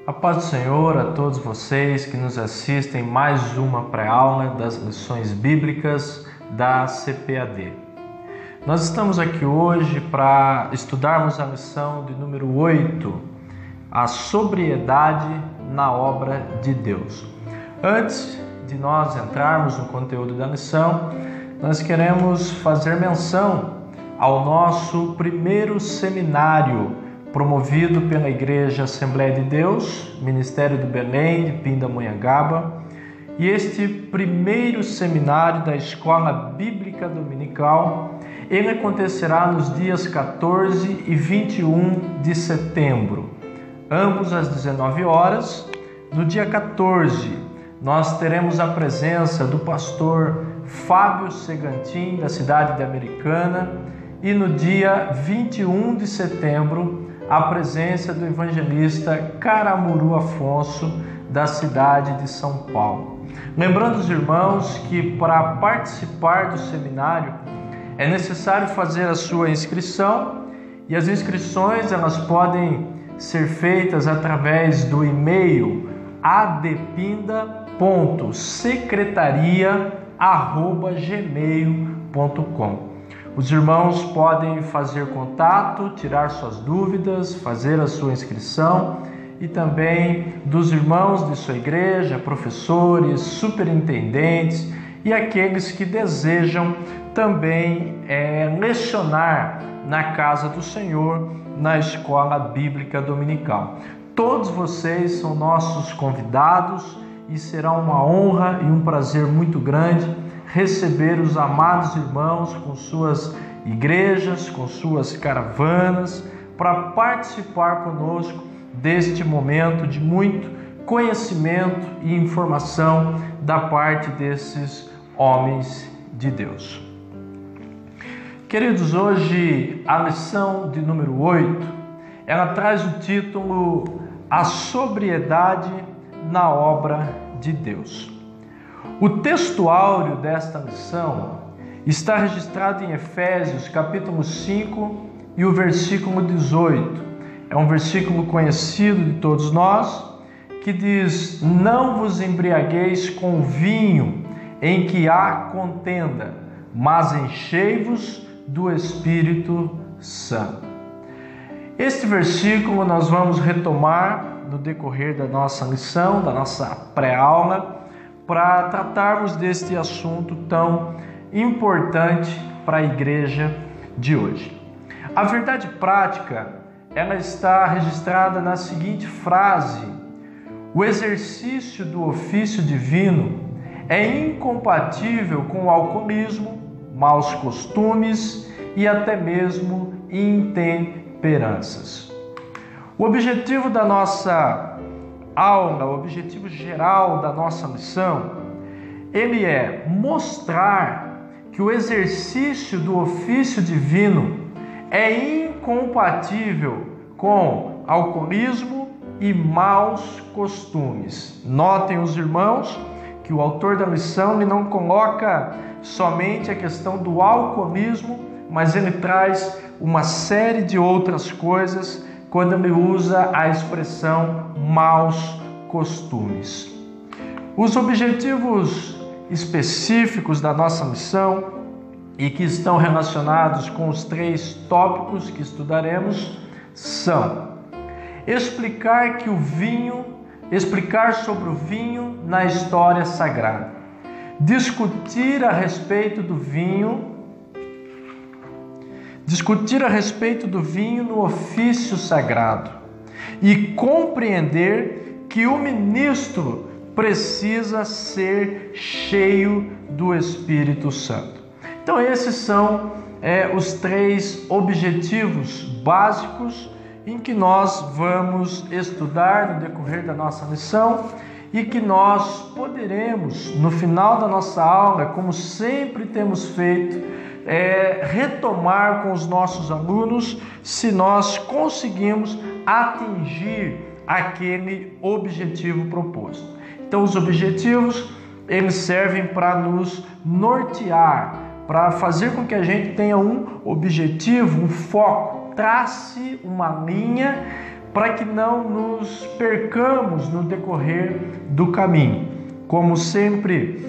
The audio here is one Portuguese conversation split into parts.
A paz do Senhor a todos vocês que nos assistem em mais uma pré-aula das lições bíblicas da CPAD. Nós estamos aqui hoje para estudarmos a lição de número 8, a sobriedade na obra de Deus. Antes de nós entrarmos no conteúdo da lição, nós queremos fazer menção ao nosso primeiro seminário promovido pela Igreja Assembleia de Deus, Ministério do Belém de Pindamonhangaba, e este primeiro seminário da Escola Bíblica Dominical, ele acontecerá nos dias 14 e 21 de setembro, ambos às 19 horas. No dia 14, nós teremos a presença do pastor Fábio Segantin, da cidade de Americana, e no dia 21 de setembro, a presença do evangelista Caramuru Afonso, da cidade de São Paulo. Lembrando os irmãos que para participar do seminário é necessário fazer a sua inscrição, e as inscrições elas podem ser feitas através do e-mail adpinda.secretaria@gmail.com. Os irmãos podem fazer contato, tirar suas dúvidas, fazer a sua inscrição, e também dos irmãos de sua igreja, professores, superintendentes e aqueles que desejam também lecionar na casa do Senhor, na Escola Bíblica Dominical. Todos vocês são nossos convidados e será uma honra e um prazer muito grande receber os amados irmãos com suas igrejas, com suas caravanas, para participar conosco deste momento de muito conhecimento e informação da parte desses homens de Deus. Queridos, hoje a lição de número 8, ela traz o título A Sobriedade na Obra de Deus. O texto áureo desta lição está registrado em Efésios capítulo 5 e o versículo 18. É um versículo conhecido de todos nós, que diz: "Não vos embriagueis com vinho em que há contenda, mas enchei-vos do Espírito Santo." Este versículo nós vamos retomar no decorrer da nossa lição, da nossa pré-aula, para tratarmos deste assunto tão importante para a igreja de hoje. A verdade prática, ela está registrada na seguinte frase: o exercício do ofício divino é incompatível com o alcoolismo, maus costumes e até mesmo intemperanças. O objetivo da nossa aula, o objetivo geral da nossa lição, ele é mostrar que o exercício do ofício divino é incompatível com alcoolismo e maus costumes. Notem os irmãos que o autor da lição ele não coloca somente a questão do alcoolismo, mas ele traz uma série de outras coisas quando ele usa a expressão maus costumes. Os objetivos específicos da nossa lição e que estão relacionados com os 3 tópicos que estudaremos são: explicar sobre o vinho na história sagrada, discutir a respeito do vinho no ofício sagrado e compreender que o ministro precisa ser cheio do Espírito Santo. Então esses são os 3 objetivos básicos em que nós vamos estudar no decorrer da nossa lição e que nós poderemos, no final da nossa aula, como sempre temos feito, retomar com os nossos alunos, se nós conseguimos atingir aquele objetivo proposto. Então os objetivos, eles servem para nos nortear, para fazer com que a gente tenha um objetivo, um foco, trace uma linha para que não nos percamos no decorrer do caminho. Como sempre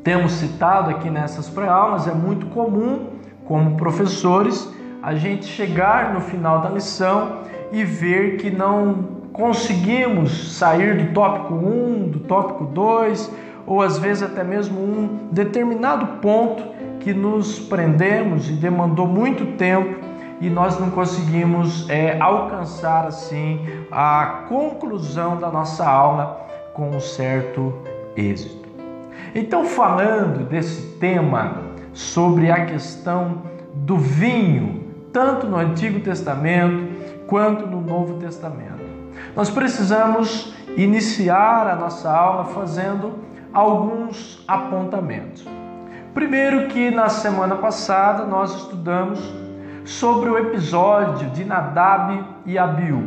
temos citado aqui nessas pré-aulas, é muito comum, como professores, a gente chegar no final da lição e ver que não conseguimos sair do tópico 1, do tópico 2, ou às vezes até mesmo um determinado ponto que nos prendemos e demandou muito tempo e nós não conseguimos alcançar assim a conclusão da nossa aula com um certo êxito. Então, falando desse tema sobre a questão do vinho, tanto no Antigo Testamento quanto no Novo Testamento, nós precisamos iniciar a nossa aula fazendo alguns apontamentos. Primeiro, que na semana passada nós estudamos sobre o episódio de Nadab e Abiú.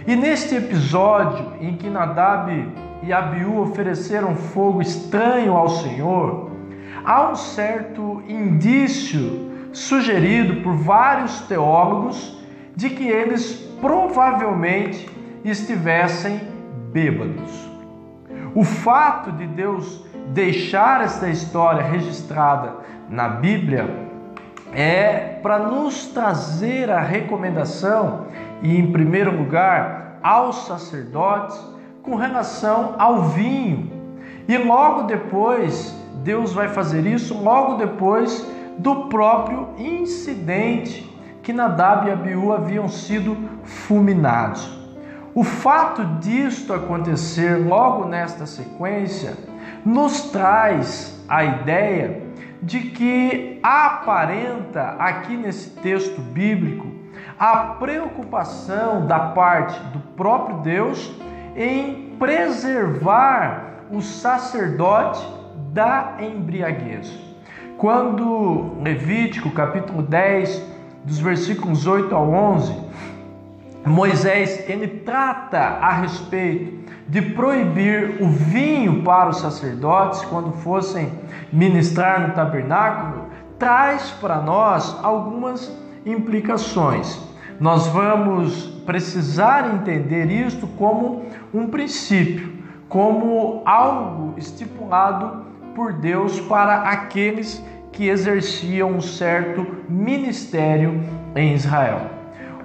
E neste episódio em que Nadab e Abiú ofereceram fogo estranho ao Senhor, há um certo indício sugerido por vários teólogos de que eles provavelmente estivessem bêbados. O fato de Deus deixar esta história registrada na Bíblia é para nos trazer a recomendação, e em primeiro lugar aos sacerdotes, com relação ao vinho. E logo depois, Deus vai fazer isso logo depois do próprio incidente que Nadab e Abiú haviam sido fulminados. O fato disto acontecer logo nesta sequência nos traz a ideia de que aparenta aqui nesse texto bíblico a preocupação da parte do próprio Deus em preservar o sacerdote da embriaguez. Quando Levítico capítulo 10, dos versículos 8 ao 11, Moisés ele trata a respeito de proibir o vinho para os sacerdotes quando fossem ministrar no tabernáculo, traz para nós algumas implicações. Nós vamos precisar entender isto como um princípio, como algo estipulado por Deus para aqueles que exerciam um certo ministério em Israel.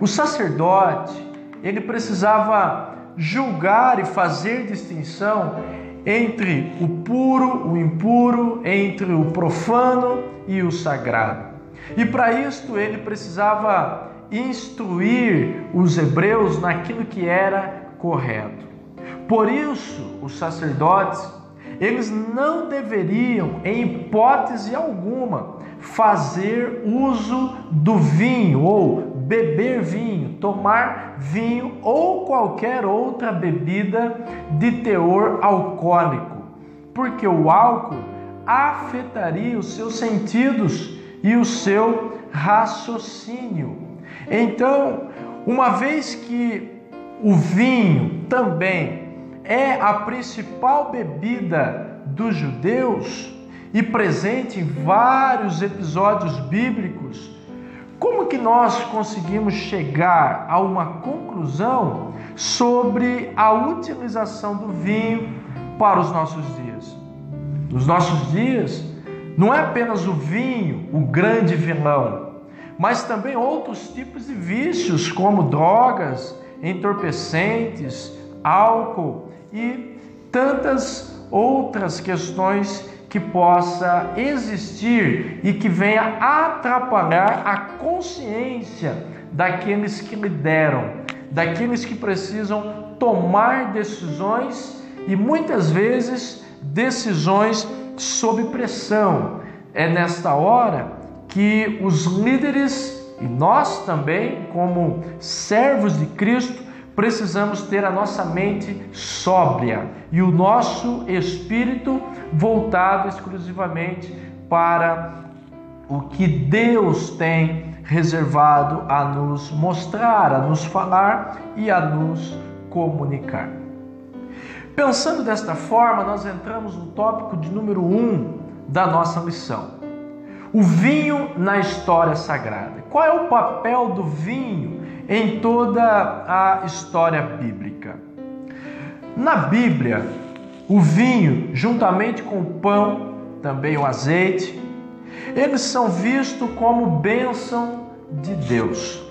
O sacerdote, ele precisava julgar e fazer distinção entre o puro, o impuro, entre o profano e o sagrado. E para isto ele precisava instruir os hebreus naquilo que era correto. Por isso, os sacerdotes, eles não deveriam, em hipótese alguma, fazer uso do vinho ou beber vinho, tomar vinho ou qualquer outra bebida de teor alcoólico, porque o álcool afetaria os seus sentidos e o seu raciocínio. Então, uma vez que o vinho também é a principal bebida dos judeus e presente em vários episódios bíblicos, como que nós conseguimos chegar a uma conclusão sobre a utilização do vinho para os nossos dias? Nos nossos dias, não é apenas o vinho o grande vilão, mas também outros tipos de vícios como drogas, entorpecentes, álcool e tantas outras questões que possa existir e que venha atrapalhar a consciência daqueles que lideram, daqueles que precisam tomar decisões e muitas vezes decisões sob pressão. É nesta hora que os líderes e nós também, como servos de Cristo, precisamos ter a nossa mente sóbria e o nosso espírito voltado exclusivamente para o que Deus tem reservado a nos mostrar, a nos falar e a nos comunicar. Pensando desta forma, nós entramos no tópico de número 1 da nossa lição. O vinho na história sagrada. Qual é o papel do vinho em toda a história bíblica. Na Bíblia, o vinho, juntamente com o pão, também o azeite, eles são vistos como bênção de Deus.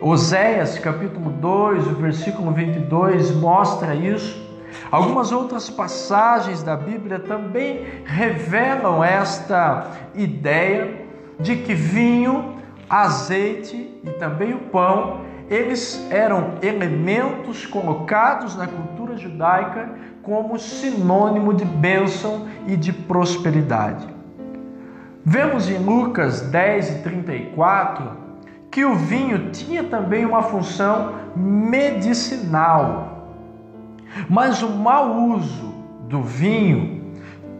Oséias, capítulo 2, o versículo 22, mostra isso. Algumas outras passagens da Bíblia também revelam esta ideia de que vinho, azeite e também o pão, eles eram elementos colocados na cultura judaica como sinônimo de bênção e de prosperidade. Vemos em Lucas 10:34 que o vinho tinha também uma função medicinal. Mas o mau uso do vinho,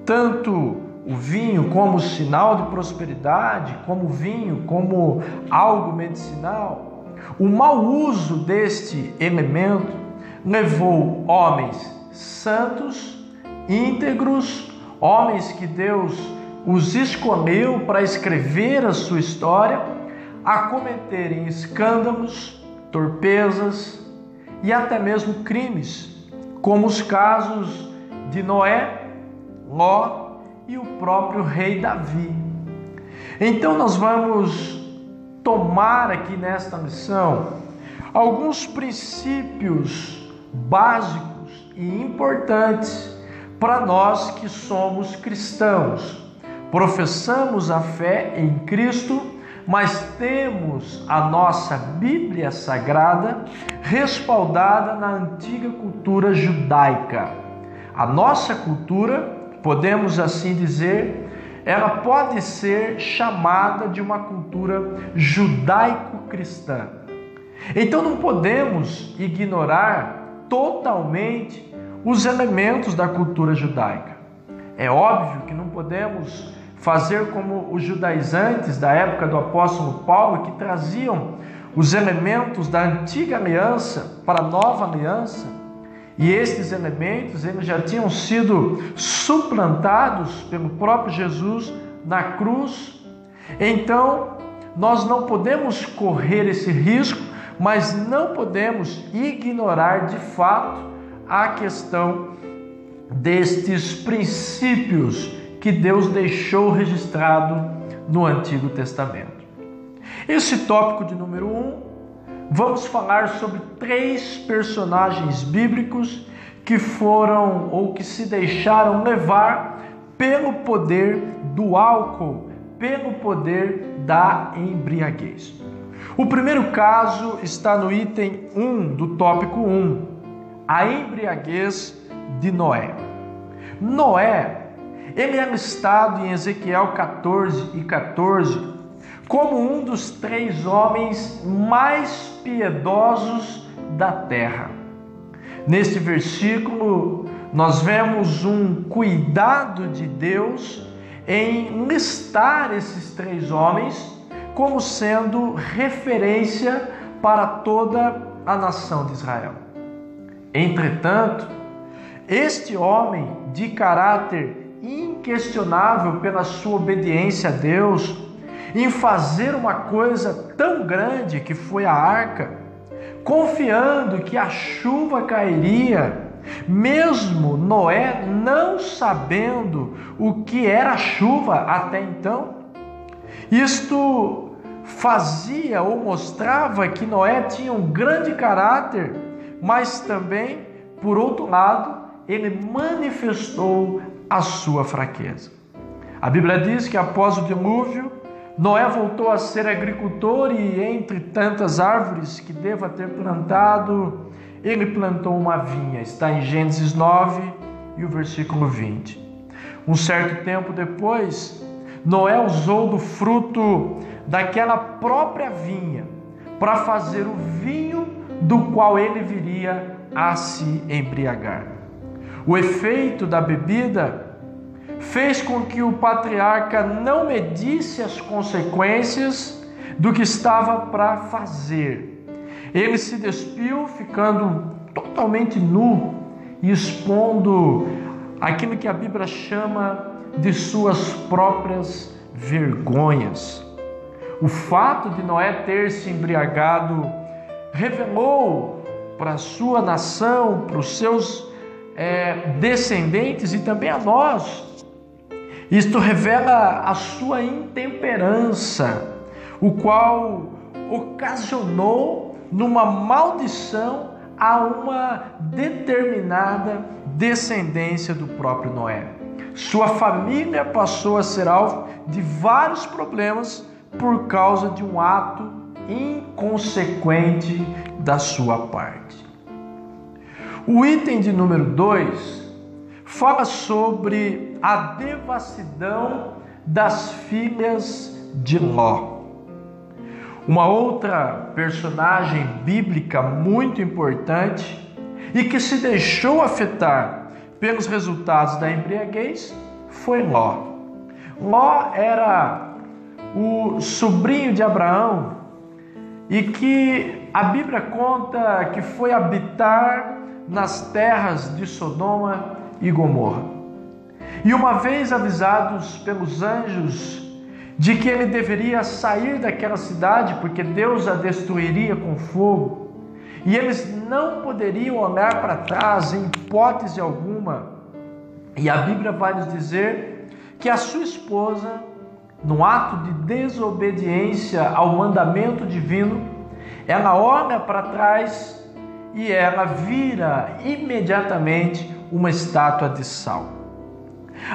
tanto o vinho como sinal de prosperidade, como o vinho como algo medicinal, o mau uso deste elemento levou homens santos, íntegros, homens que Deus os escolheu para escrever a sua história, a cometerem escândalos, torpezas e até mesmo crimes, como os casos de Noé, Ló e o próprio rei Davi. Então nós vamos tomar aqui nesta lição alguns princípios básicos e importantes para nós que somos cristãos. Professamos a fé em Cristo, mas temos a nossa Bíblia Sagrada respaldada na antiga cultura judaica. A nossa cultura, podemos assim dizer, ela pode ser chamada de uma cultura judaico-cristã. Então não podemos ignorar totalmente os elementos da cultura judaica. É óbvio que não podemos fazer como os judaizantes da época do apóstolo Paulo, que traziam os elementos da antiga aliança para a nova aliança, e estes elementos eles já tinham sido suplantados pelo próprio Jesus na cruz. Então nós não podemos correr esse risco, mas não podemos ignorar de fato a questão destes princípios que Deus deixou registrado no Antigo Testamento. Esse tópico de número 1, vamos falar sobre 3 personagens bíblicos que foram ou que se deixaram levar pelo poder do álcool, pelo poder da embriaguez. O primeiro caso está no item 1 do tópico 1, a embriaguez de Noé. Noé, ele é listado em Ezequiel 14:14 como um dos 3 homens mais piedosos da terra. Neste versículo, nós vemos um cuidado de Deus em listar esses 3 homens como sendo referência para toda a nação de Israel. Entretanto, este homem de caráter inquestionável pela sua obediência a Deus, em fazer uma coisa tão grande que foi a arca, confiando que a chuva cairia, mesmo Noé não sabendo o que era a chuva até então. Isto fazia ou mostrava que Noé tinha um grande caráter, mas também, por outro lado, ele manifestou a sua fraqueza. A Bíblia diz que após o dilúvio, Noé voltou a ser agricultor e entre tantas árvores que deva ter plantado, ele plantou uma vinha. Está em Gênesis 9 e o versículo 20. Um certo tempo depois, Noé usou do fruto daquela própria vinha para fazer o vinho do qual ele viria a se embriagar. O efeito da bebida fez com que o patriarca não medisse as consequências do que estava para fazer. Ele se despiu, ficando totalmente nu e expondo aquilo que a Bíblia chama de suas próprias vergonhas. O fato de Noé ter se embriagado revelou para a sua nação, para os seus descendentes e também a nós. Isto revela a sua intemperança, o qual ocasionou numa maldição a uma determinada descendência do próprio Noé. Sua família passou a ser alvo de vários problemas por causa de um ato inconsequente da sua parte. O item de número 2 fala sobre a devassidão das filhas de Ló. Uma outra personagem bíblica muito importante e que se deixou afetar pelos resultados da embriaguez foi Ló. Ló era o sobrinho de Abraão e que a Bíblia conta que foi habitar nas terras de Sodoma e Gomorra. E uma vez avisados pelos anjos de que ele deveria sair daquela cidade porque Deus a destruiria com fogo, e eles não poderiam olhar para trás em hipótese alguma, e a Bíblia vai nos dizer que a sua esposa, no ato de desobediência ao mandamento divino, ela olha para trás e ela vira imediatamente uma estátua de sal.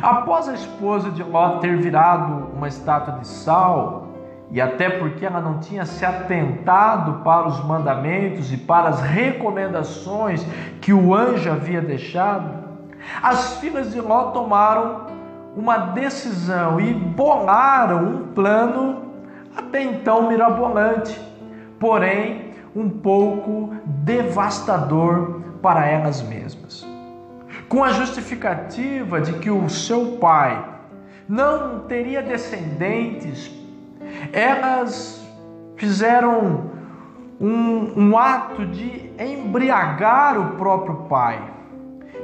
Após a esposa de Ló ter virado uma estátua de sal, e até porque ela não tinha se atentado para os mandamentos e para as recomendações que o anjo havia deixado, as filhas de Ló tomaram uma decisão e bolaram um plano até então mirabolante, porém um pouco devastador para elas mesmas. Com a justificativa de que o seu pai não teria descendentes, elas fizeram um ato de embriagar o próprio pai.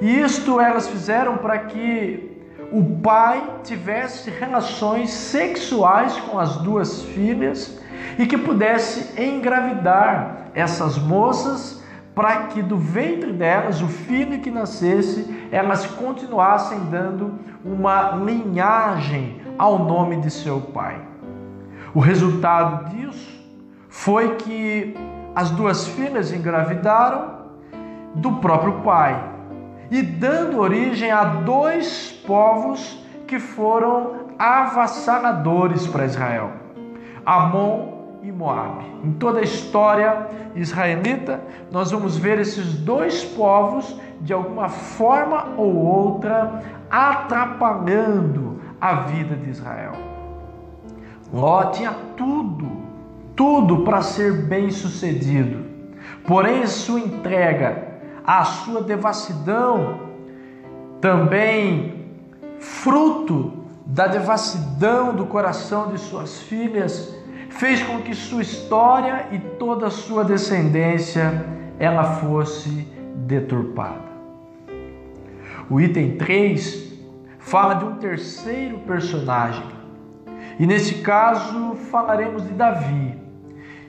E isto elas fizeram para que o pai tivesse relações sexuais com as duas filhas e que pudesse engravidar essas moças, para que do ventre delas, o filho que nascesse, elas continuassem dando uma linhagem ao nome de seu pai. O resultado disso foi que as duas filhas engravidaram do próprio pai e dando origem a dois povos que foram avassaladores para Israel: Amon e Moabe. Em toda a história israelita, nós vamos ver esses dois povos, de alguma forma ou outra, atrapalhando a vida de Israel. Ló tinha tudo para ser bem sucedido, porém sua entrega, a sua devassidão, também fruto da devassidão do coração de suas filhas, fez com que sua história e toda a sua descendência ela fosse deturpada. O item 3 fala de um terceiro personagem, e nesse caso falaremos de Davi.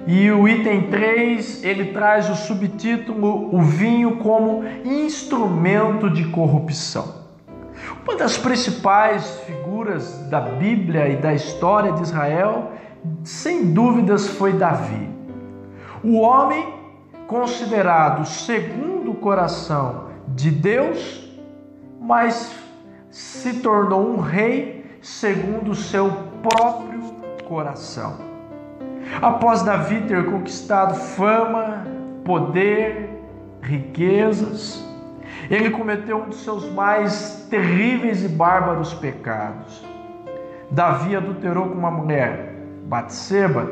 E o item 3, ele traz o subtítulo: o vinho como instrumento de corrupção. Uma das principais figuras da Bíblia e da história de Israel, sem dúvidas, foi Davi. O homem considerado segundo o coração de Deus, mas se tornou um rei segundo o seu próprio coração. Após Davi ter conquistado fama, poder, riquezas, ele cometeu um dos seus mais terríveis e bárbaros pecados. Davi adulterou com uma mulher, Batseba,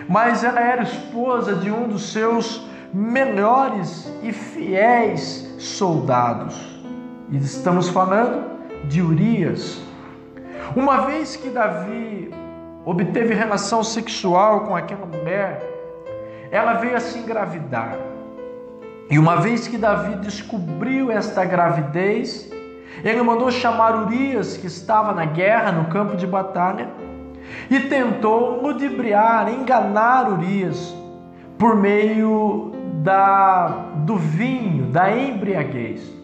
mas ela era esposa de um dos seus melhores e fiéis soldados. E estamos falando de Urias. Uma vez que Davi obteve relação sexual com aquela mulher, ela veio a se engravidar. E uma vez que Davi descobriu esta gravidez, ele mandou chamar Urias, que estava na guerra, no campo de batalha, e tentou ludibriar, enganar Urias, por meio do vinho, da embriaguez.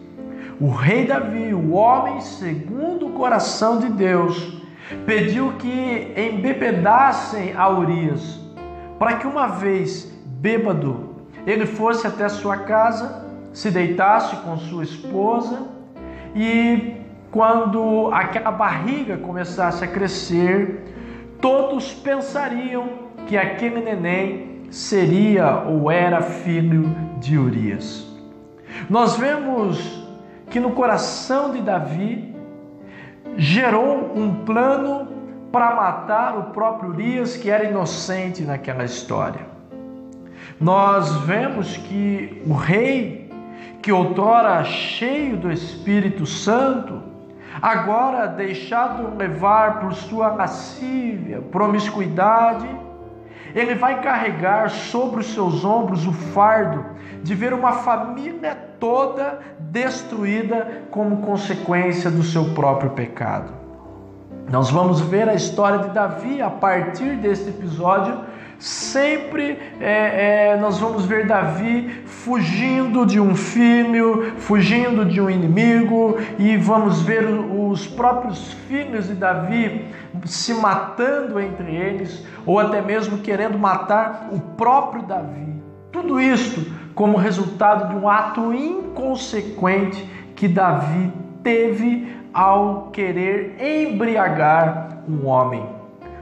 O rei Davi, o homem segundo o coração de Deus, pediu que embebedassem a Urias, para que uma vez bêbado, ele fosse até sua casa, se deitasse com sua esposa e quando aquela barriga começasse a crescer, todos pensariam que aquele neném seria ou era filho de Urias. Nós vemos que no coração de Davi gerou um plano para matar o próprio Urias, que era inocente naquela história. Nós vemos que o rei, que outrora cheio do Espírito Santo, agora deixado levar por sua lascívia, promiscuidade, ele vai carregar sobre os seus ombros o fardo de ver uma família toda destruída como consequência do seu próprio pecado. Nós vamos ver a história de Davi a partir deste episódio. Sempre nós vamos ver Davi fugindo de um filho, fugindo de um inimigo, e vamos ver os próprios filhos de Davi se matando entre eles, ou até mesmo querendo matar o próprio Davi. Tudo isto como resultado de um ato inconsequente que Davi teve ao querer embriagar um homem.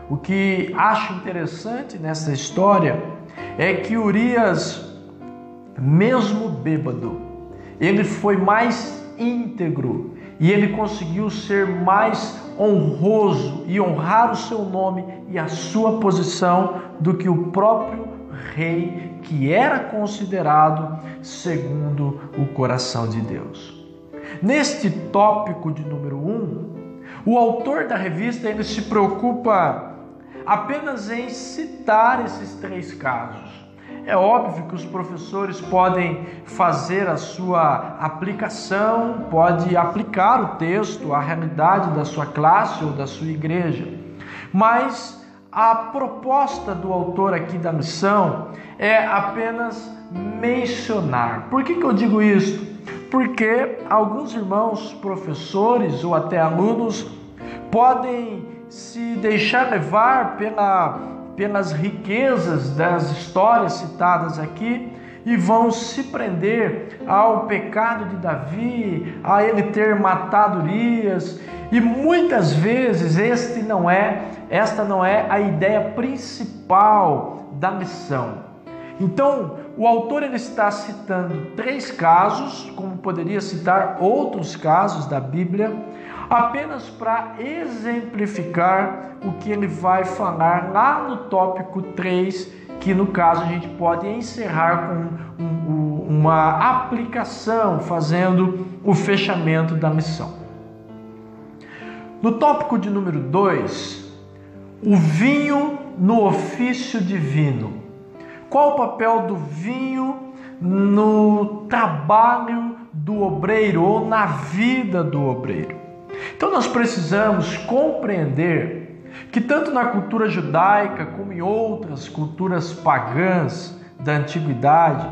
O que acho interessante nessa história é que Urias, mesmo bêbado, ele foi mais íntegro e ele conseguiu ser mais honroso e honrar o seu nome e a sua posição do que o próprio rei, que era considerado segundo o coração de Deus. Neste tópico de número 1, o autor da revista ele se preocupa apenas em citar esses 3 casos. É óbvio que os professores podem fazer a sua aplicação, pode aplicar o texto à realidade da sua classe ou da sua igreja, mas a proposta do autor aqui da lição é apenas mencionar. Por que eu digo isso? Porque alguns irmãos, professores ou até alunos podem se deixar levar pelas riquezas das histórias citadas aqui e vão se prender ao pecado de Davi, a ele ter matado Urias, e muitas vezes esta não é a ideia principal da lição. Então, o autor ele está citando 3 casos, como poderia citar outros casos da Bíblia, apenas para exemplificar o que ele vai falar lá no tópico 3, que no caso a gente pode encerrar com uma aplicação, fazendo o fechamento da lição. No tópico de número 2, o vinho no ofício divino. Qual o papel do vinho no trabalho do obreiro ou na vida do obreiro? Então nós precisamos compreender que tanto na cultura judaica como em outras culturas pagãs da antiguidade,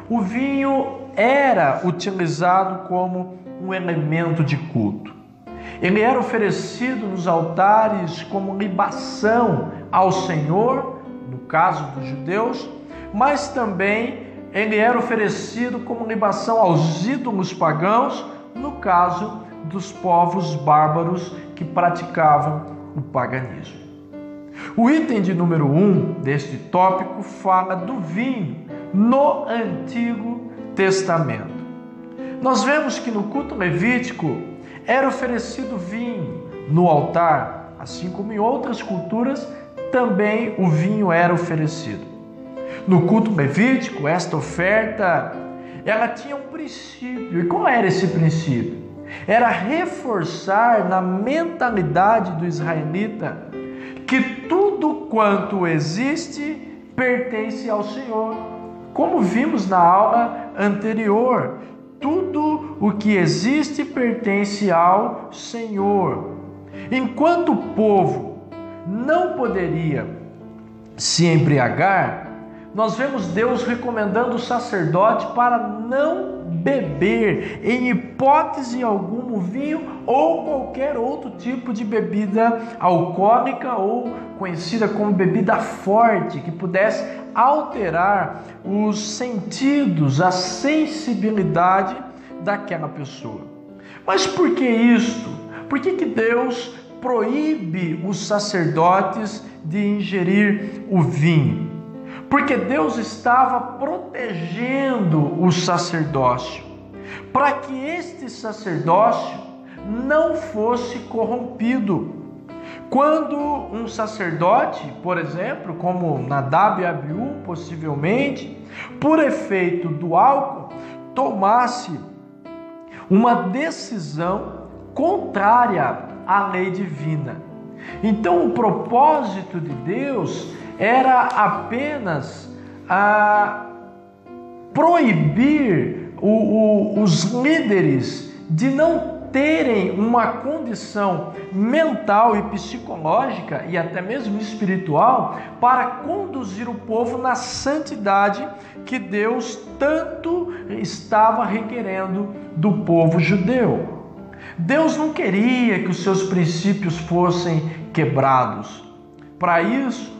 o vinho era utilizado como um elemento de culto. Ele era oferecido nos altares como libação ao Senhor, no caso dos judeus, mas também ele era oferecido como libação aos ídolos pagãos, no caso dos povos bárbaros que praticavam o paganismo. O item de número 1 deste tópico fala do vinho no Antigo Testamento. Nós vemos que no culto levítico era oferecido vinho no altar, assim como em outras culturas também o vinho era oferecido. No culto levítico, esta oferta, ela tinha um princípio. E qual era esse princípio? Era reforçar na mentalidade do israelita que tudo quanto existe pertence ao Senhor. Como vimos na aula anterior, tudo o que existe pertence ao Senhor. Enquanto o povo não poderia se embriagar, nós vemos Deus recomendando o sacerdote para não beber, em hipótese alguma, o vinho ou qualquer outro tipo de bebida alcoólica ou conhecida como bebida forte, que pudesse alterar os sentidos, a sensibilidade daquela pessoa. Mas por que isto? Por que Deus proíbe os sacerdotes de ingerir o vinho? Porque Deus estava protegendo o sacerdócio, para que este sacerdócio não fosse corrompido. Quando um sacerdote, por exemplo, como Nadab e Abiú, possivelmente, por efeito do álcool, tomasse uma decisão contrária à lei divina. Então, o propósito de Deus era apenas proibir os líderes de não terem uma condição mental e psicológica e até mesmo espiritual para conduzir o povo na santidade que Deus tanto estava requerendo do povo judeu. Deus não queria que os seus princípios fossem quebrados. Para isso,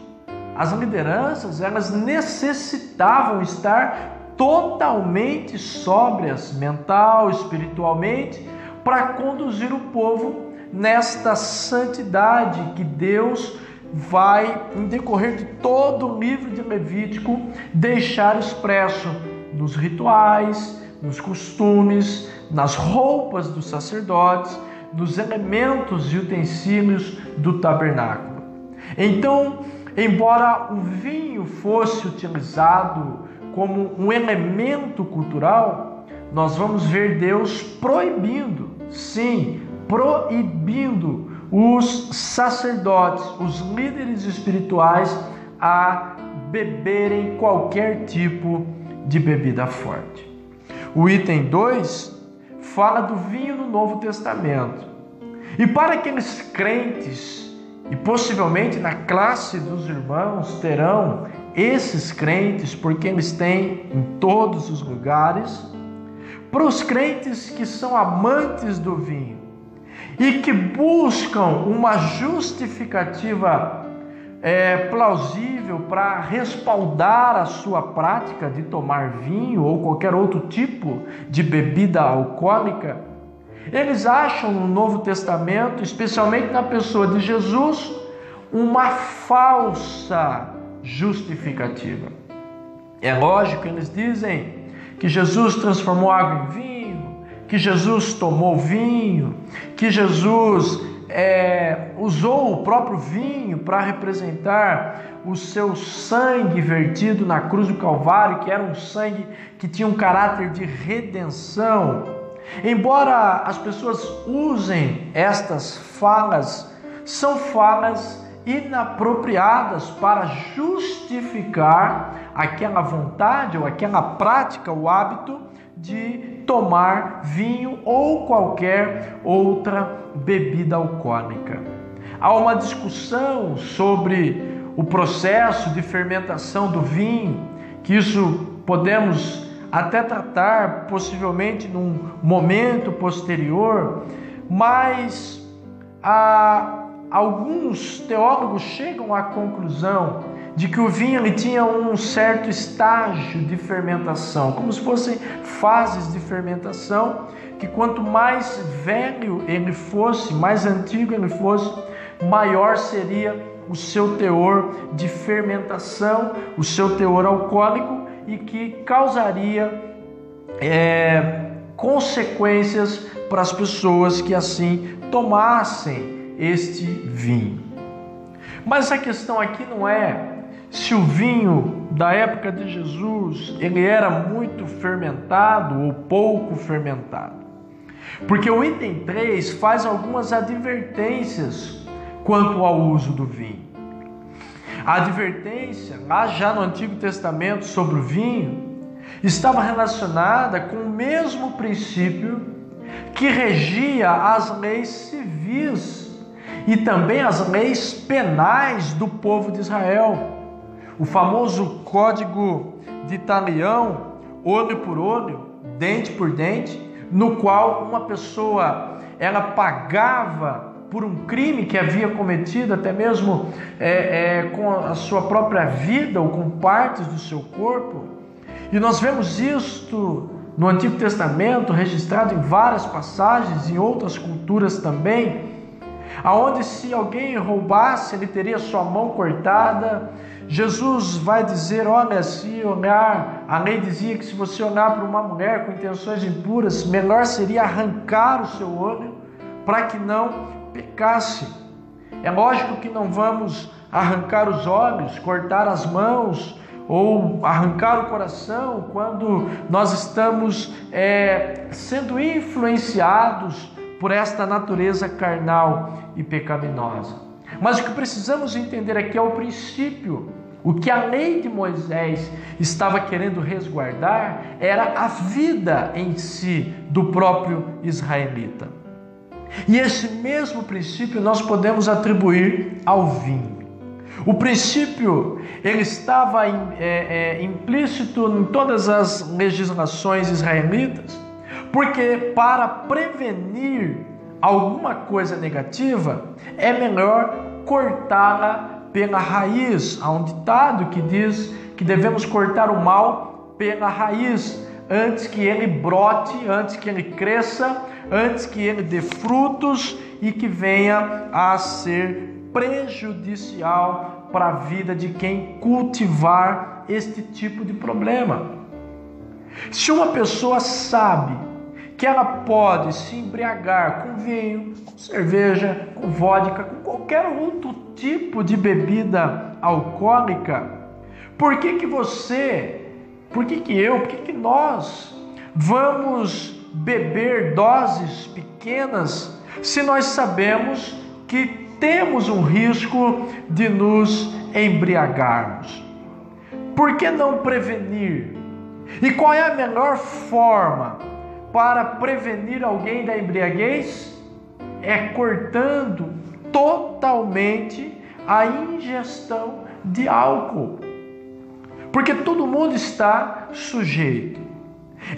as lideranças, elas necessitavam estar totalmente sóbrias, mental, espiritualmente, para conduzir o povo nesta santidade que Deus vai, em decorrer de todo o livro de Levítico, deixar expresso nos rituais, nos costumes, nas roupas dos sacerdotes, nos elementos e utensílios do tabernáculo. Então, embora o vinho fosse utilizado como um elemento cultural, nós vamos ver Deus proibindo, sim, proibindo os sacerdotes, os líderes espirituais a beberem qualquer tipo de bebida forte. O item 2 fala do vinho no Novo Testamento. E para aqueles crentes, e possivelmente na classe dos irmãos terão esses crentes, porque eles têm em todos os lugares, para os crentes que são amantes do vinho e que buscam uma justificativa plausível para respaldar a sua prática de tomar vinho ou qualquer outro tipo de bebida alcoólica, eles acham no Novo Testamento, especialmente na pessoa de Jesus, uma falsa justificativa. É lógico, eles dizem que Jesus transformou água em vinho, que Jesus tomou vinho, que Jesus usou o próprio vinho para representar o seu sangue vertido na cruz do Calvário, que era um sangue que tinha um caráter de redenção. Embora as pessoas usem estas falas, são falas inapropriadas para justificar aquela vontade ou aquela prática, o hábito de tomar vinho ou qualquer outra bebida alcoólica. Há uma discussão sobre o processo de fermentação do vinho, que isso podemos até tratar possivelmente num momento posterior, mas alguns teólogos chegam à conclusão de que o vinho ele tinha um certo estágio de fermentação, como se fossem fases de fermentação, que quanto mais velho ele fosse, mais antigo ele fosse, maior seria o seu teor de fermentação, o seu teor alcoólico, e que causaria consequências para as pessoas que assim tomassem este vinho. Mas a questão aqui não é se o vinho da época de Jesus ele era muito fermentado ou pouco fermentado. Porque o item 3 faz algumas advertências quanto ao uso do vinho. A advertência, lá já no Antigo Testamento sobre o vinho, estava relacionada com o mesmo princípio que regia as leis civis e também as leis penais do povo de Israel. o famoso código de Italião, olho por olho, dente por dente, no qual uma pessoa ela pagava por um crime que havia cometido, até mesmo com a sua própria vida ou com partes do seu corpo. E nós vemos isto no Antigo Testamento, registrado em várias passagens, em outras culturas também, aonde se alguém roubasse, ele teria sua mão cortada. Jesus vai dizer, olha, se olhar, a lei dizia que se você olhar para uma mulher com intenções impuras, melhor seria arrancar o seu olho para que não pecasse. É lógico que não vamos arrancar os olhos, cortar as mãos ou arrancar o coração quando nós estamos sendo influenciados por esta natureza carnal e pecaminosa. Mas o que precisamos entender aqui é o princípio. O que a lei de Moisés estava querendo resguardar era a vida em si do próprio israelita. E esse mesmo princípio nós podemos atribuir ao vinho. O princípio, ele estava implícito em todas as legislações israelitas, porque para prevenir alguma coisa negativa, é melhor cortá-la pela raiz. Há um ditado que diz que devemos cortar o mal pela raiz, antes que ele brote, antes que ele cresça, antes que ele dê frutos e que venha a ser prejudicial para a vida de quem cultivar este tipo de problema. Se uma pessoa sabe que ela pode se embriagar com vinho, com cerveja, com vodka, com qualquer outro tipo de bebida alcoólica, por que nós vamos beber doses pequenas se nós sabemos que temos um risco de nos embriagarmos? Por que não prevenir? E qual é a melhor forma para prevenir alguém da embriaguez? É cortando totalmente a ingestão de álcool. Porque todo mundo está sujeito.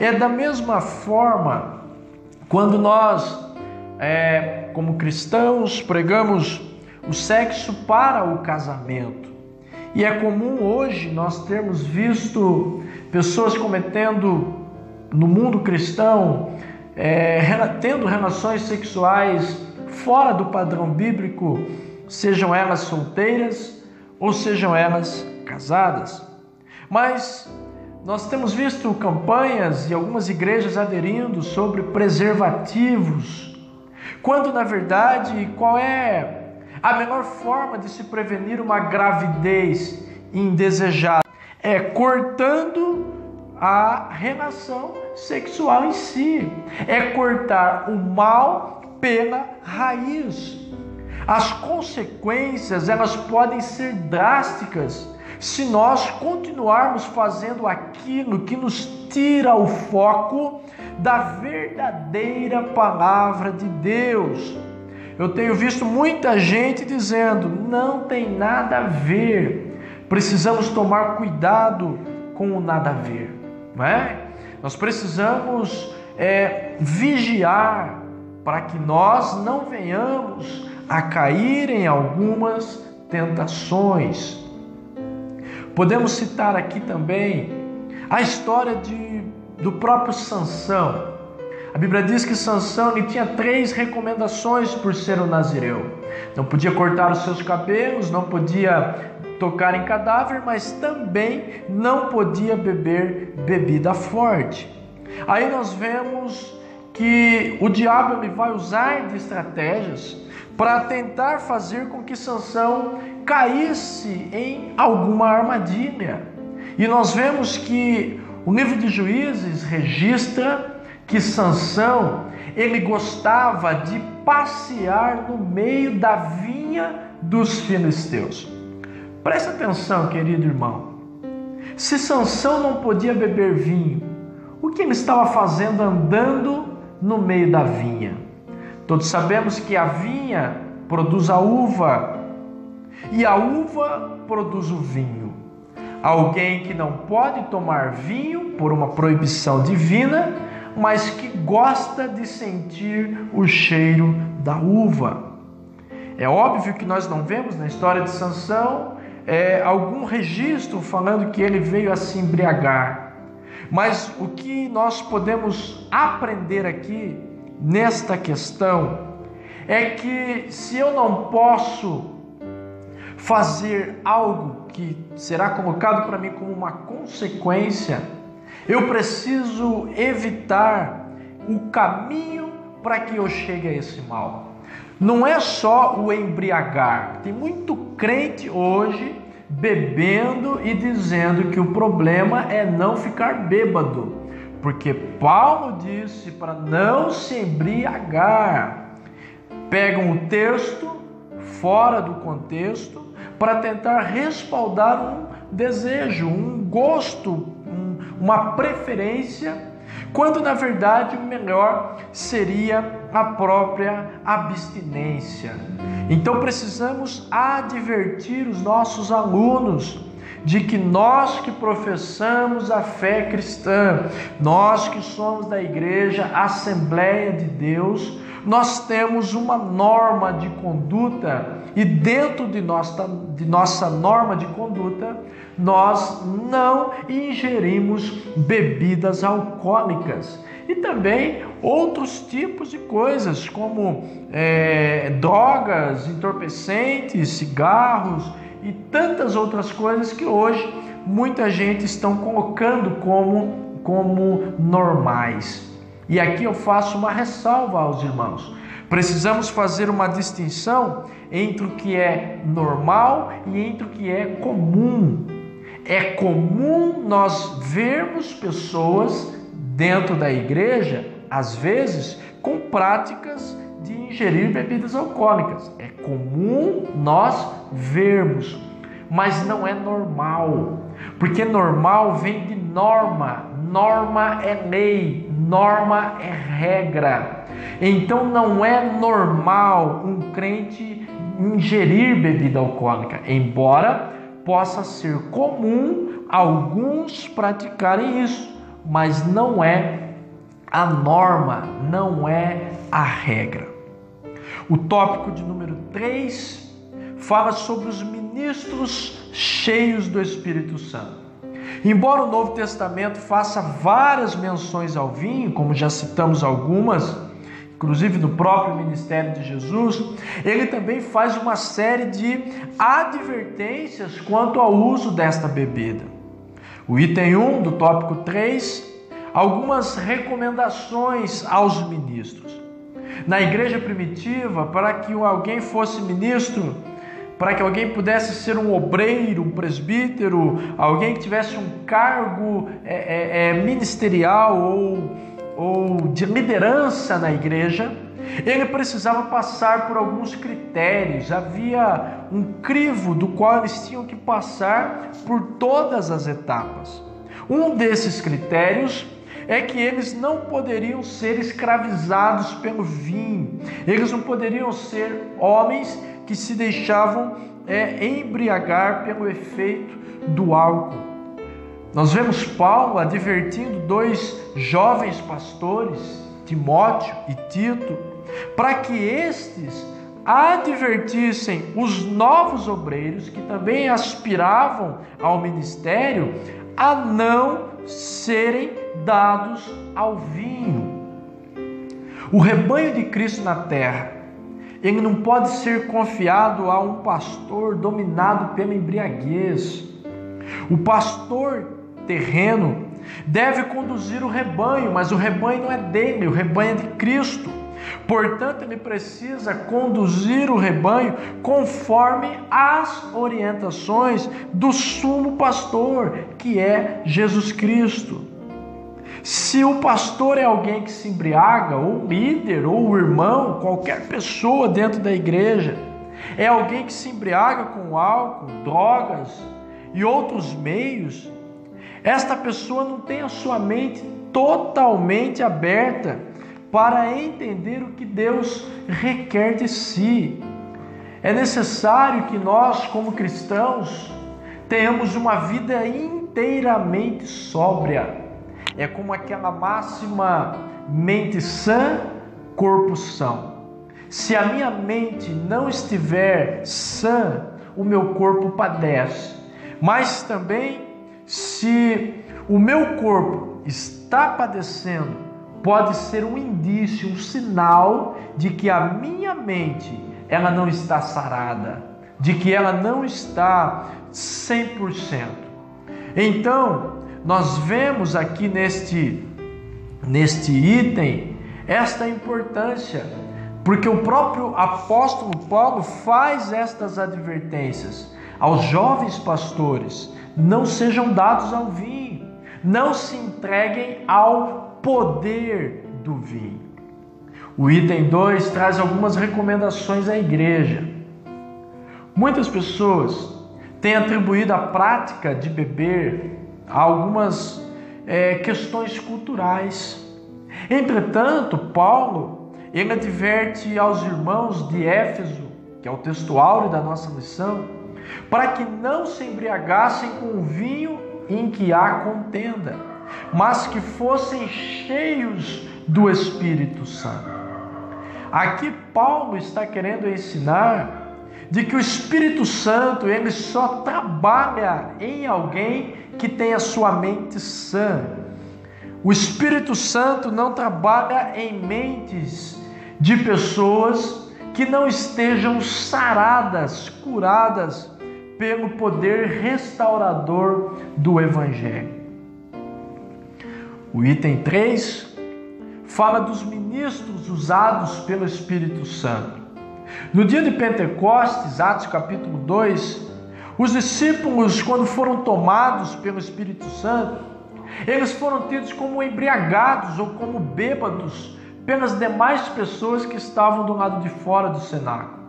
É da mesma forma quando nós, como cristãos, pregamos o sexo para o casamento. E é comum hoje nós termos visto pessoas cometendo, no mundo cristão, tendo relações sexuais fora do padrão bíblico, sejam elas solteiras ou sejam elas casadas. Mas nós temos visto campanhas e algumas igrejas aderindo sobre preservativos, quando na verdade qual é a melhor forma de se prevenir uma gravidez indesejada? É cortando a relação sexual em si, é cortar o mal pela raiz. As consequências, elas podem ser drásticas se nós continuarmos fazendo aquilo que nos tira o foco da verdadeira palavra de Deus. Eu tenho visto muita gente dizendo, não tem nada a ver, precisamos tomar cuidado com o nada a ver, não é? Nós precisamos vigiar para que nós não venhamos a cair em algumas tentações. Podemos citar aqui também a história do próprio Sansão. A Bíblia diz que Sansão ele tinha 3 recomendações por ser um nazireu. Não podia cortar os seus cabelos, não podia tocar em cadáver, mas também não podia beber bebida forte. Aí nós vemos que o diabo ele vai usar de estratégias para tentar fazer com que Sansão caísse em alguma armadilha. E nós vemos que o livro de Juízes registra que Sansão ele gostava de passear no meio da vinha dos filisteus. Presta atenção, querido irmão. Se Sansão não podia beber vinho, o que ele estava fazendo andando no meio da vinha? Todos sabemos que a vinha produz a uva e a uva produz o vinho. Alguém que não pode tomar vinho por uma proibição divina, mas que gosta de sentir o cheiro da uva. É óbvio que nós não vemos na história de Sansão algum registro falando que ele veio a se embriagar. Mas o que nós podemos aprender aqui nesta questão é que se eu não posso fazer algo que será colocado para mim como uma consequência, eu preciso evitar o caminho para que eu chegue a esse mal. Não é só o embriagar. Tem muito crente hoje bebendo e dizendo que o problema é não ficar bêbado, porque Paulo disse para não se embriagar. Pegam o texto fora do contexto para tentar respaldar um desejo, um gosto, uma preferência, quando na verdade o melhor seria a própria abstinência. Então precisamos advertir os nossos alunos de que nós que professamos a fé cristã, nós que somos da igreja Assembleia de Deus, nós temos uma norma de conduta e dentro de nossa norma de conduta, nós não ingerimos bebidas alcoólicas e também outros tipos de coisas como drogas, entorpecentes, cigarros e tantas outras coisas que hoje muita gente estão colocando como normais. E aqui eu faço uma ressalva aos irmãos. Precisamos fazer uma distinção entre o que é normal e entre o que é comum. É comum nós vermos pessoas dentro da igreja, às vezes, com práticas de ingerir bebidas alcoólicas. É comum nós vermos, mas não é normal. Porque normal vem de norma. Norma é lei, norma é regra. Então não é normal um crente ingerir bebida alcoólica, embora possa ser comum alguns praticarem isso, mas não é a norma, não é a regra. O tópico de número 3 fala sobre os ministros cheios do Espírito Santo. Embora o Novo Testamento faça várias menções ao vinho, como já citamos algumas, inclusive no próprio ministério de Jesus, ele também faz uma série de advertências quanto ao uso desta bebida. O item 1 do tópico 3, algumas recomendações aos ministros. Na igreja primitiva, para que alguém fosse ministro, para que alguém pudesse ser um obreiro, um presbítero, alguém que tivesse um cargo ministerial ou de liderança na igreja, ele precisava passar por alguns critérios. Havia um crivo do qual eles tinham que passar por todas as etapas. Um desses critérios é que eles não poderiam ser escravizados pelo vinho. Eles não poderiam ser homens que se deixavam embriagar pelo efeito do álcool. Nós vemos Paulo advertindo 2 jovens pastores, Timóteo e Tito, para que estes advertissem os novos obreiros que também aspiravam ao ministério a não serem dados ao vinho. O rebanho de Cristo na terra, ele não pode ser confiado a um pastor dominado pela embriaguez. O pastor terreno deve conduzir o rebanho, mas o rebanho não é dele, o rebanho é de Cristo. Portanto, ele precisa conduzir o rebanho conforme as orientações do sumo pastor, que é Jesus Cristo. Se o pastor é alguém que se embriaga, ou líder, ou irmão, qualquer pessoa dentro da igreja, é alguém que se embriaga com álcool, drogas e outros meios, esta pessoa não tem a sua mente totalmente aberta para entender o que Deus requer de si. É necessário que nós, como cristãos, tenhamos uma vida inteiramente sóbria. É como aquela máxima: mente sã, corpo são. Se a minha mente não estiver sã, o meu corpo padece. Mas também, se o meu corpo está padecendo, pode ser um indício, um sinal de que a minha mente, ela não está sarada, de que ela não está 100%. Então, nós vemos aqui neste item esta importância, porque o próprio apóstolo Paulo faz estas advertências aos jovens pastores: não sejam dados ao vinho, não se entreguem ao poder do vinho. O item 2 traz algumas recomendações à igreja. Muitas pessoas têm atribuído a prática de beber a algumas questões culturais. Entretanto, Paulo, ele adverte aos irmãos de Éfeso, que é o texto áureo da nossa lição, para que não se embriagassem com o vinho em que há contenda, mas que fossem cheios do Espírito Santo. Aqui Paulo está querendo ensinar de que o Espírito Santo, ele só trabalha em alguém que tem a sua mente sã. O Espírito Santo não trabalha em mentes de pessoas que não estejam saradas, curadas pelo poder restaurador do Evangelho. O item 3 fala dos ministros usados pelo Espírito Santo. No dia de Pentecostes, Atos capítulo 2, os discípulos, quando foram tomados pelo Espírito Santo, eles foram tidos como embriagados ou como bêbados pelas demais pessoas que estavam do lado de fora do cenáculo.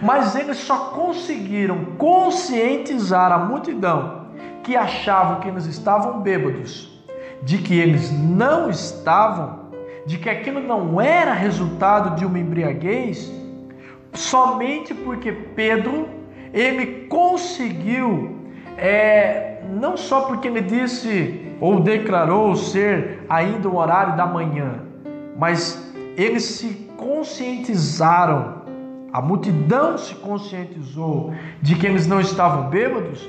Mas eles só conseguiram conscientizar a multidão que achavam que eles estavam bêbados, de que eles não estavam, de que aquilo não era resultado de uma embriaguez, somente porque Pedro, ele conseguiu, não só porque ele disse ou declarou ser ainda o horário da manhã, mas eles se conscientizaram, a multidão se conscientizou de que eles não estavam bêbados,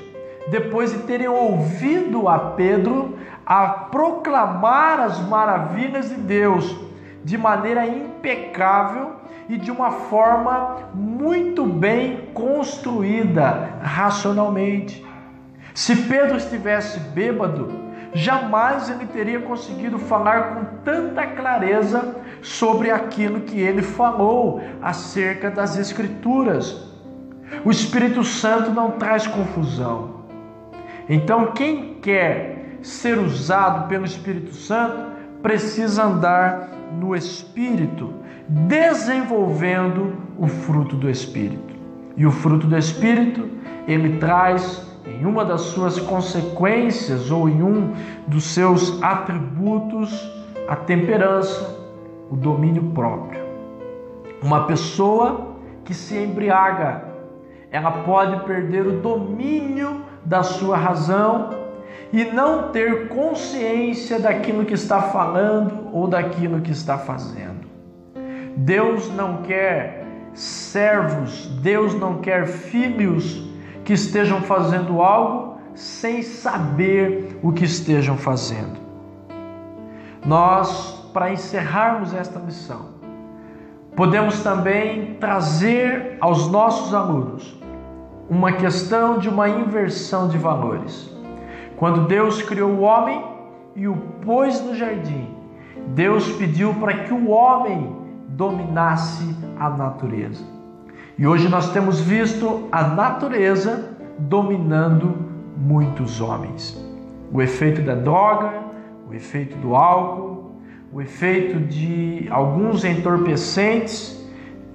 depois de terem ouvido a Pedro a proclamar as maravilhas de Deus de maneira impecável e de uma forma muito bem construída racionalmente. Se Pedro estivesse bêbado, jamais ele teria conseguido falar com tanta clareza sobre aquilo que ele falou acerca das Escrituras. O Espírito Santo não traz confusão. Então, quem quer ser usado pelo Espírito Santo precisa andar no Espírito, desenvolvendo o fruto do Espírito. E o fruto do Espírito, ele traz em uma das suas consequências ou em um dos seus atributos a temperança, o domínio próprio. Uma pessoa que se embriaga, ela pode perder o domínio da sua razão e não ter consciência daquilo que está falando ou daquilo que está fazendo. Deus não quer servos, Deus não quer filhos que estejam fazendo algo sem saber o que estejam fazendo. Nós, para encerrarmos esta missão, podemos também trazer aos nossos alunos uma questão de uma inversão de valores. Quando Deus criou o homem e o pôs no jardim, Deus pediu para que o homem dominasse a natureza. E hoje nós temos visto a natureza dominando muitos homens. O efeito da droga, o efeito do álcool, o efeito de alguns entorpecentes,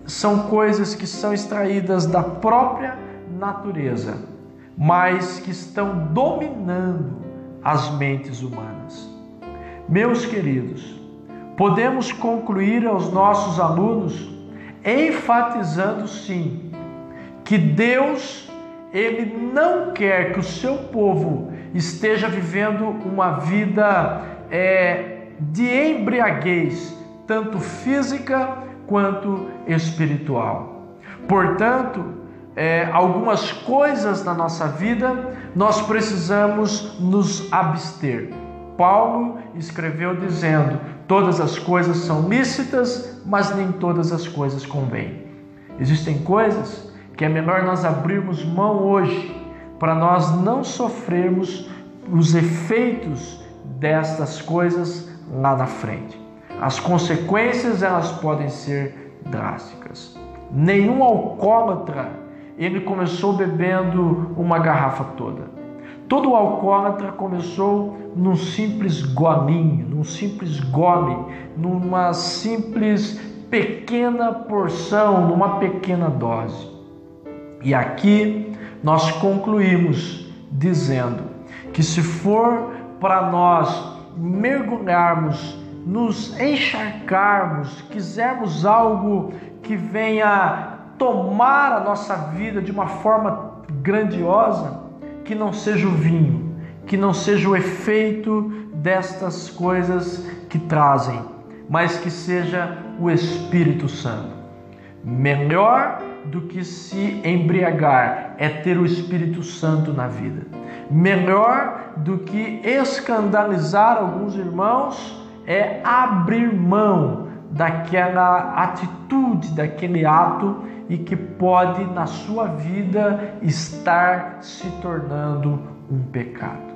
são coisas que são extraídas da própria natureza, mas que estão dominando as mentes humanas. Meus queridos, podemos concluir aos nossos alunos enfatizando sim que Deus, Ele não quer que o seu povo esteja vivendo uma vida de embriaguez, tanto física quanto espiritual. Portanto, algumas coisas na nossa vida nós precisamos nos abster. Paulo escreveu dizendo: todas as coisas são lícitas, mas nem todas as coisas convêm. Existem coisas que é melhor nós abrirmos mão hoje, para nós não sofrermos os efeitos destas coisas lá na frente. As consequências, elas podem ser drásticas. Nenhum alcoólatra, ele começou bebendo uma garrafa toda. Todo alcoólatra começou num simples golinho, num simples gole, numa simples pequena porção, numa pequena dose. E aqui nós concluímos dizendo que se for para nós mergulharmos, nos encharcarmos, quisermos algo que venha tomar a nossa vida de uma forma grandiosa, que não seja o vinho, que não seja o efeito destas coisas que trazem, mas que seja o Espírito Santo. Melhor do que se embriagar é ter o Espírito Santo na vida. Melhor do que escandalizar alguns irmãos é abrir mão daquela atitude, daquele ato, e que pode na sua vida estar se tornando um pecado.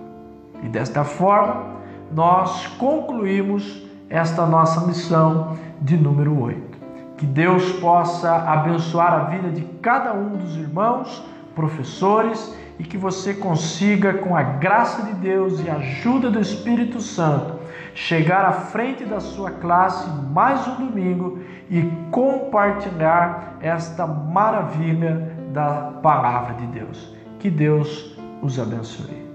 E desta forma, nós concluímos esta nossa lição de número 8. Que Deus possa abençoar a vida de cada um dos irmãos, professores, e que você consiga, com a graça de Deus e a ajuda do Espírito Santo, chegar à frente da sua classe mais um domingo e compartilhar esta maravilha da palavra de Deus. Que Deus os abençoe.